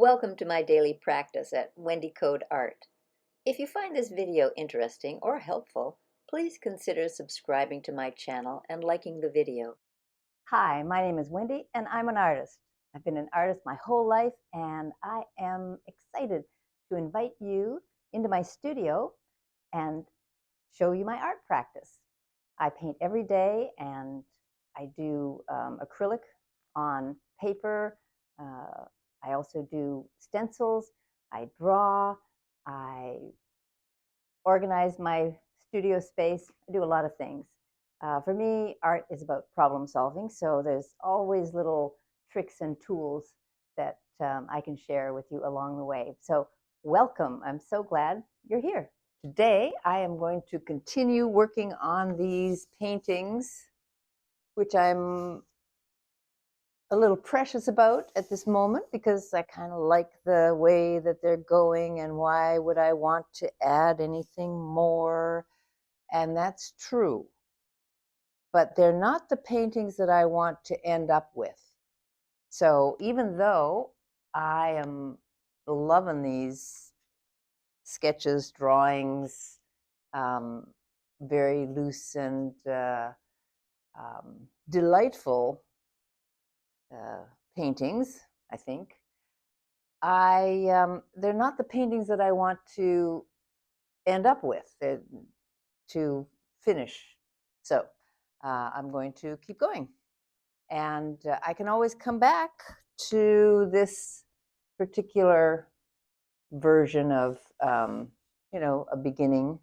Welcome to my daily practice at Wendy Coad Art. If you find this video interesting or helpful, please consider subscribing to my channel and liking the video. Hi, my name is Wendy and I'm an artist. I've been an artist my whole life and I am excited to invite you into my studio and show you my art practice. I paint every day and I do acrylic on paper. I also do stencils. I draw. I organize my studio space. I do a lot of things. For me, art is about problem solving, so there's always little tricks and tools that I can share with you along the way. So welcome. I'm so glad you're here. Today, I am going to continue working on these paintings, which I'm a little precious about at this moment because I kind of like the way that they're going, and why would I want to add anything more? And that's true. But they're not the paintings that I want to end up with. So even though I am loving these sketches, drawings, very loose and delightful paintings, I think, they're not the paintings that I want to end up with, to finish. So I'm going to keep going. And I can always come back to this particular version of, a beginning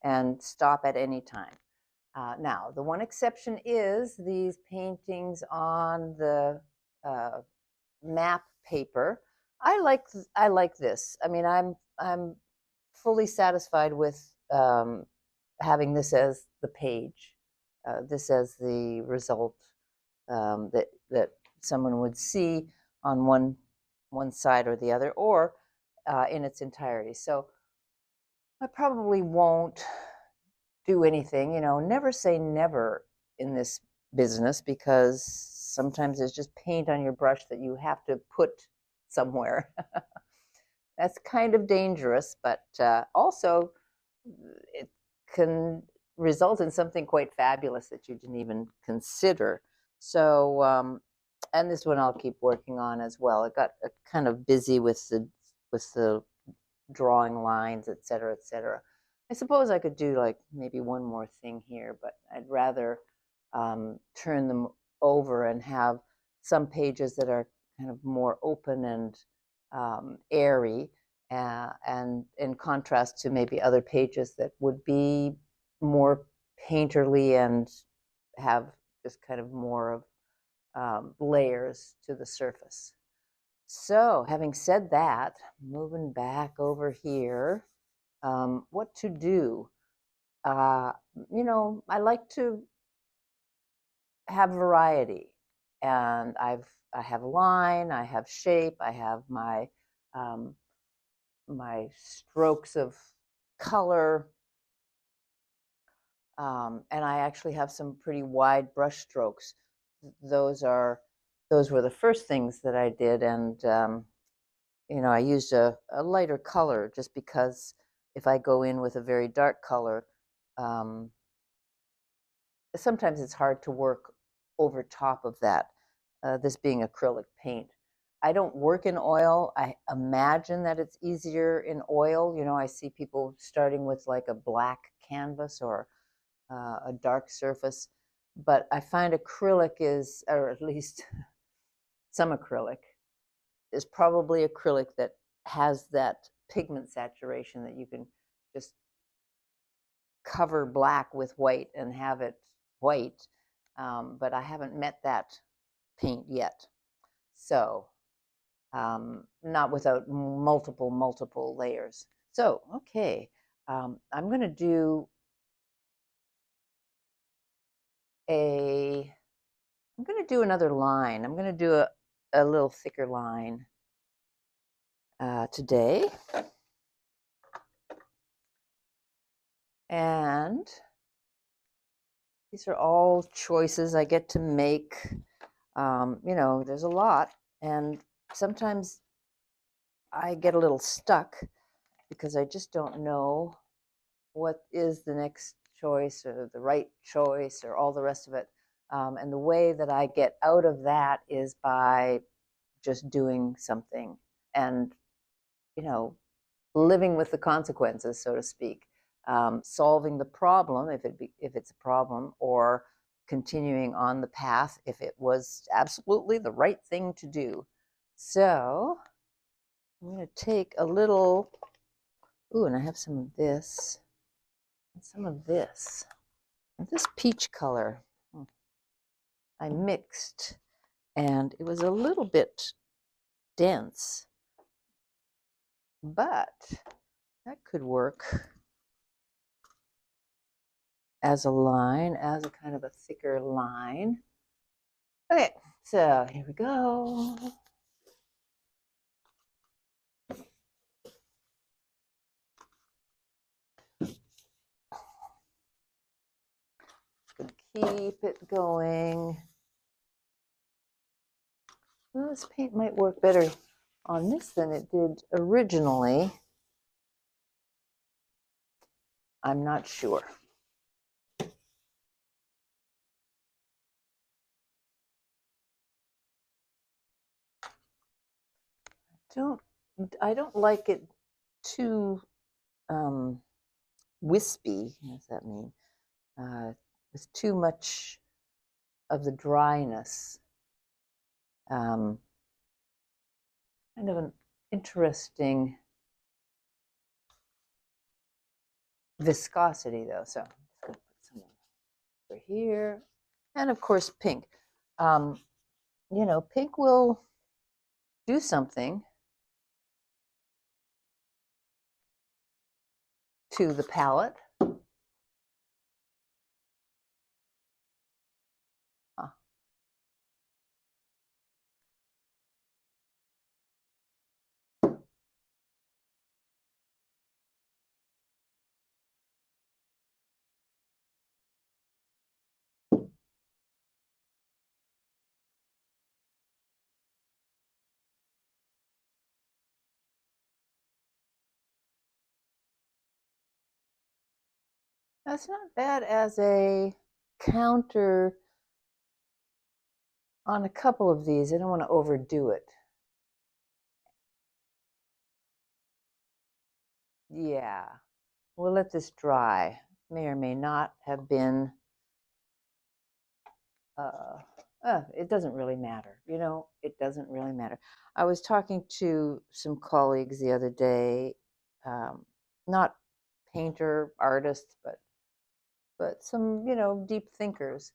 and stop at any time. Now, the one exception is these paintings on the map paper. I like this. I mean, I'm fully satisfied with having this as the page, this as the result that someone would see on one side or the other, or in its entirety. So I probably won't do anything. Never say never in this business, because sometimes there's just paint on your brush that you have to put somewhere. That's kind of dangerous, but also it can result in something quite fabulous that you didn't even consider. So, and this one I'll keep working on as well. It got kind of busy with the drawing lines, etc., etc. I suppose I could do like maybe one more thing here, but I'd rather turn them over and have some pages that are kind of more open and airy, and in contrast to maybe other pages that would be more painterly and have just kind of more of layers to the surface. So having said that, moving back over here, what to do? Uh, I like to have variety, and I have line, I have shape, I have um, my strokes of color, and I actually have some pretty wide brush strokes. Those were the first things that I did, and I used a lighter color just because if I go in with a very dark color, um, sometimes it's hard to work over top of that, this being acrylic paint. I don't work in oil. I imagine that it's easier in oil. I see people starting with like a black canvas or a dark surface, but I find acrylic is, or at least some acrylic, is probably acrylic that has that pigment saturation that you can just cover black with white and have it white. But I haven't met that paint yet. So not without multiple layers. So, okay, I'm going to do another line. I'm going to do a little thicker line today. And these are all choices I get to make. There's a lot, and sometimes I get a little stuck because I just don't know what is the next choice or the right choice or all the rest of it. And the way that I get out of that is by just doing something and, you know, living with the consequences, so to speak, solving the problem if it's a problem, or continuing on the path if it was absolutely the right thing to do. So I'm going to take a little, ooh, and I have some of this and some of this. And this peach color I mixed, and it was a little bit dense, but that could work as a line, as a kind of a thicker line. Okay, so here we go. Just gonna keep it going. Well, this paint might work better on this than it did originally. I'm not sure. I don't like it too wispy. What does that mean? With too much of the dryness. Kind of an interesting viscosity, though. So I'm just going to put some over here, and of course pink. You know, pink will do something to the palette. That's not bad as a counter on a couple of these. I don't want to overdo it. Yeah, we'll let this dry. May or may not have been, it doesn't really matter. You know, it doesn't really matter. I was talking to some colleagues the other day, not painter, artists, but some, you know, deep thinkers.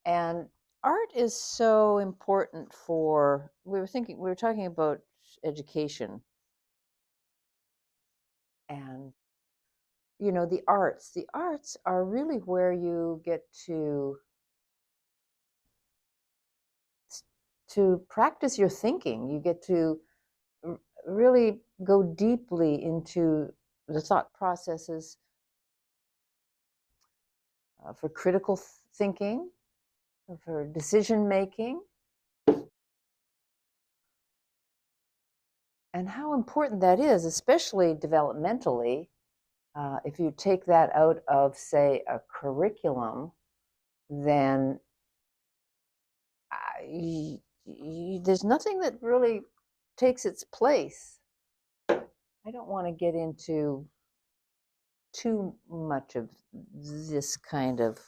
And art is so important for, we were talking about education and, you know, the arts. The arts are really where you get to practice your thinking. You get to really go deeply into the thought processes for critical thinking, for decision making, and how important that is, especially developmentally. If you take that out of, say, a curriculum, then there's nothing that really takes its place. I don't want to get into too much of this kind of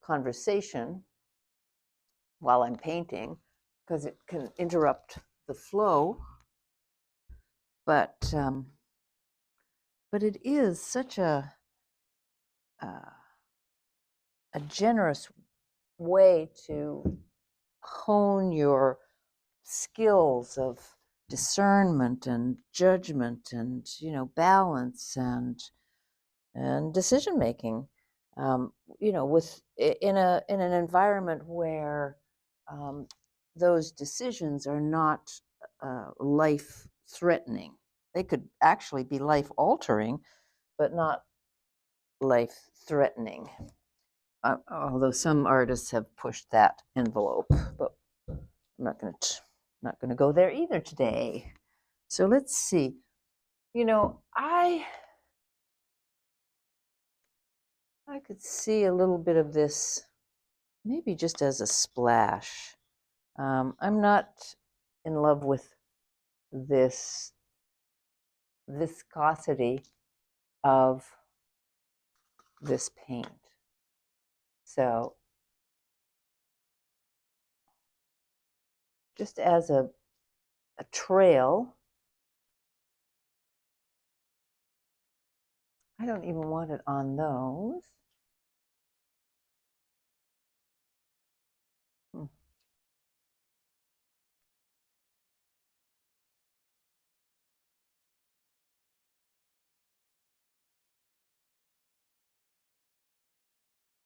conversation while I'm painting, because it can interrupt the flow. But it is such a generous way to hone your skills of discernment and judgment and, you know, balance and decision making. You know, with in an environment where those decisions are not life threatening. They could actually be life altering, but not life threatening. Although some artists have pushed that envelope, but I'm not not going to go there either today. So let's see. You know, I could see a little bit of this, maybe just as a splash. I'm not in love with this viscosity of this paint. So just as a trail, I don't even want it on those.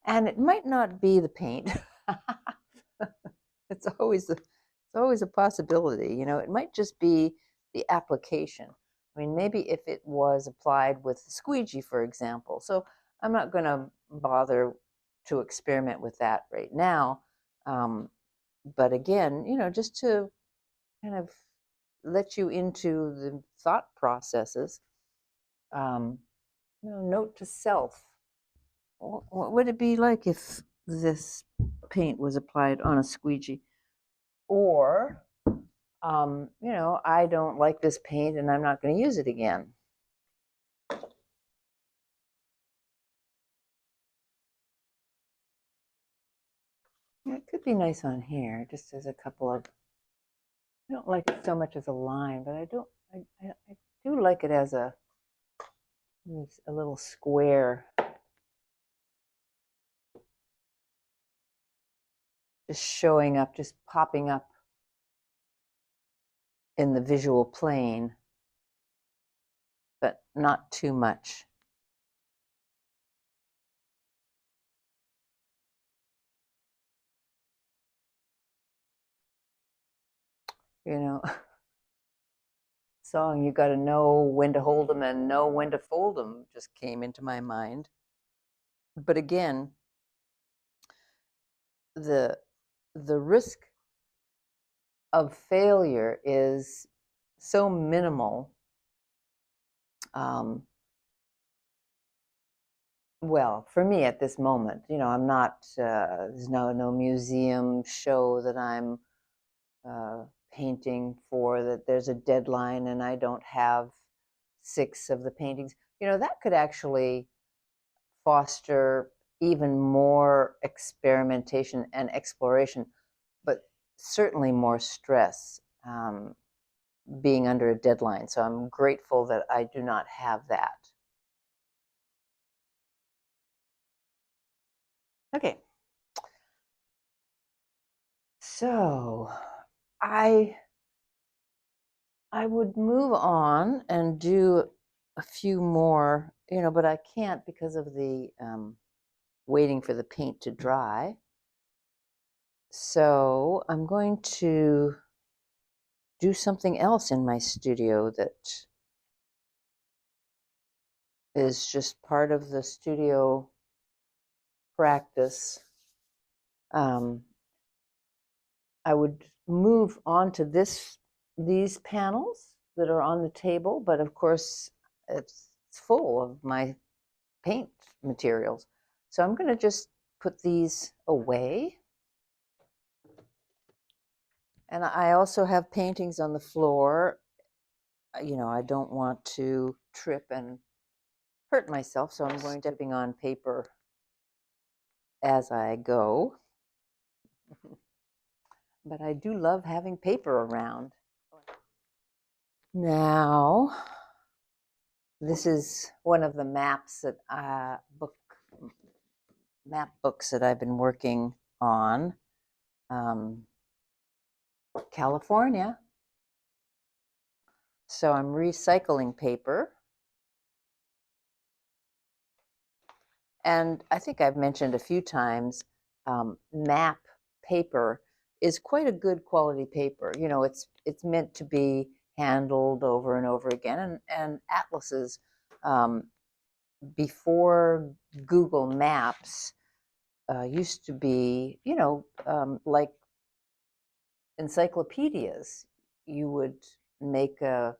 And it might not be the paint. it's always a possibility. You know, it might just be the application. I mean, maybe if it was applied with squeegee, for example. So I'm not going to bother to experiment with that right now. But again, you know, just to kind of let you into the thought processes. You know, note to self: what would it be like if this paint was applied on a squeegee? Or, you know, I don't like this paint and I'm not going to use it again. It could be nice on here, just as a couple of. I don't like it so much as a line, but I do like it as a little square. Just showing up, just popping up in the visual plane, but not too much. You know, song, "You Got to Know When to Hold 'Em and Know When to Fold 'Em" just came into my mind. But again, the risk of failure is so minimal. Well, for me at this moment, you know, I'm not. There's no museum show that I'm painting for, that there's a deadline and I don't have 6 of the paintings. You know, that could actually foster even more experimentation and exploration, but certainly more stress, being under a deadline. So I'm grateful that I do not have that. Okay. So I would move on and do a few more, you know, but I can't because of the waiting for the paint to dry. So I'm going to do something else in my studio that is just part of the studio practice. I would move on to these panels that are on the table, but of course it's full of my paint materials. So I'm going to just put these away. And I also have paintings on the floor. You know, I don't want to trip and hurt myself, so I'm going stepping on paper as I go. But I do love having paper around. Now, this is one of the maps that map books that I've been working on. California. So I'm recycling paper. And I think I've mentioned a few times, map paper is quite a good quality paper. You know, it's meant to be handled over and over again. And atlases, before Google Maps, used to be, you know, like encyclopedias. you would make a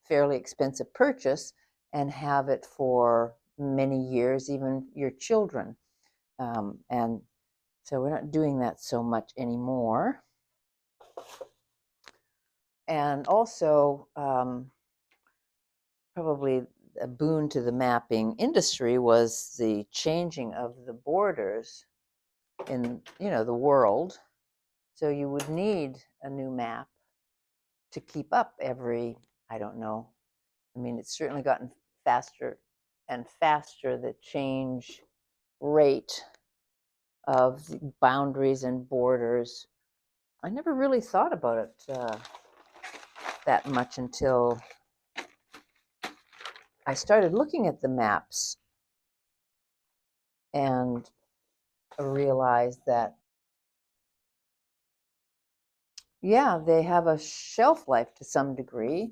fairly expensive purchase and have it for many years, even your children. And so we're not doing that so much anymore. And also, probably a boon to the mapping industry was the changing of the borders in, the world. So you would need a new map to keep up every, I don't know. I mean, it's certainly gotten faster and faster, the change rate of the boundaries and borders. I never really thought about it that much until I started looking at the maps and realized that, yeah, they have a shelf life to some degree.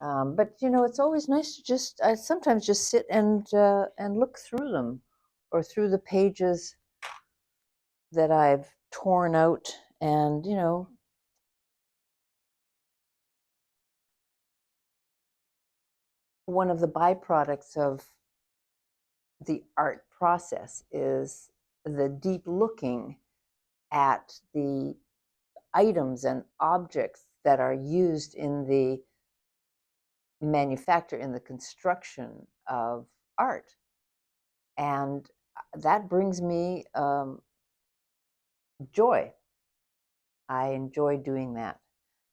But it's always nice to I sometimes just sit and look through them, or through the pages that I've torn out, and one of the byproducts of the art process is the deep looking at the items and objects that are used in the manufacture, in the construction of art. And that brings me joy. I enjoy doing that.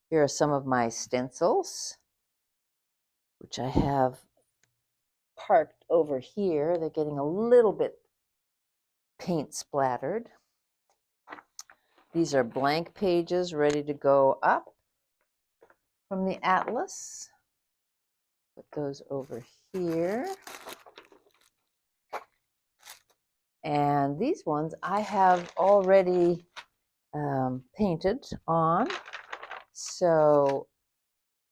Here are some of my stencils, which I have parked over here. They're getting a little bit paint splattered. These are blank pages ready to go up from the atlas. Put those over here. And these ones I have already painted on. So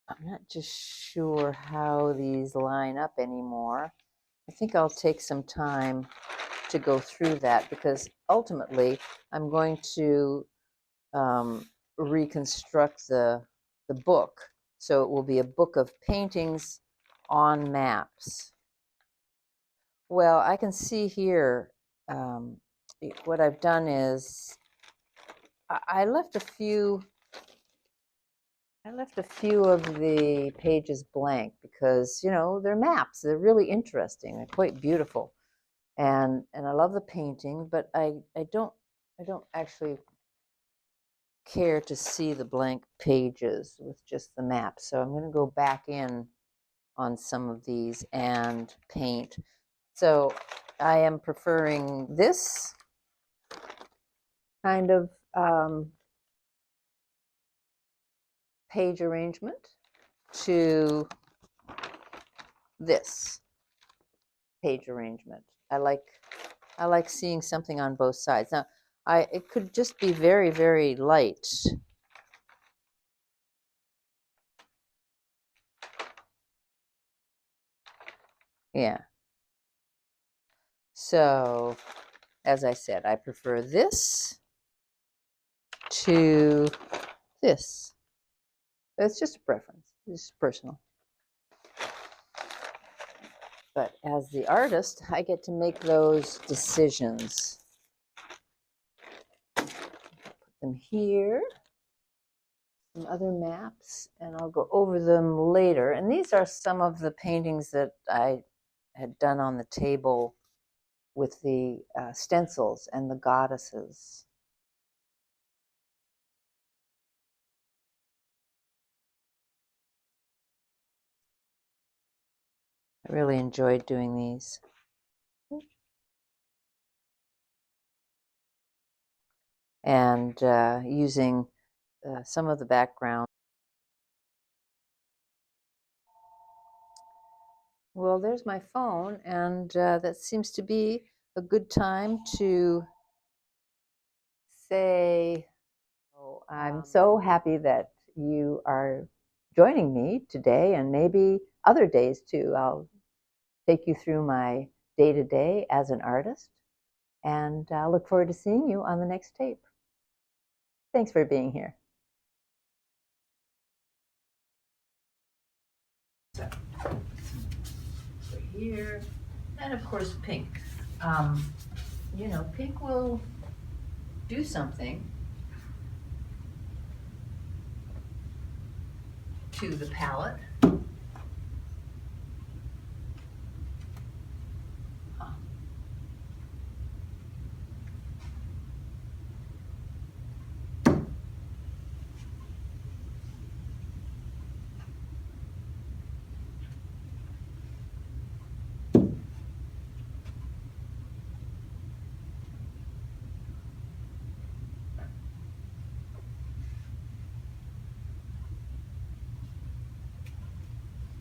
I'm not just sure how these line up anymore. I think I'll take some time to go through that, because ultimately I'm going to reconstruct the book. So it will be a book of paintings on maps. Well, I can see here, what I've done is I left a few of the pages blank, because they're maps. They're really interesting. They're quite beautiful, and I love the painting. But I don't actually care to see the blank pages with just the map. So I'm going to go back in on some of these and paint. So I am preferring this kind of page arrangement to this page arrangement. I like seeing something on both sides. Now, it could just be very, very light. Yeah. So, as I said, I prefer this to this. It's just a preference. It's personal. But as the artist, I get to make those decisions. Put them here. Some other maps, and I'll go over them later. And these are some of the paintings that I had done on the table with the stencils and the goddesses. I really enjoyed doing these. And using some of the background. Well, there's my phone, and that seems to be a good time to say, oh, I'm so happy that you are joining me today, and maybe other days too. I'll take you through my day-to-day as an artist, and I look forward to seeing you on the next tape. Thanks for being here. Over here, and of course pink. You know, pink will do something to the palette. Huh.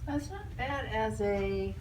That's not bad as a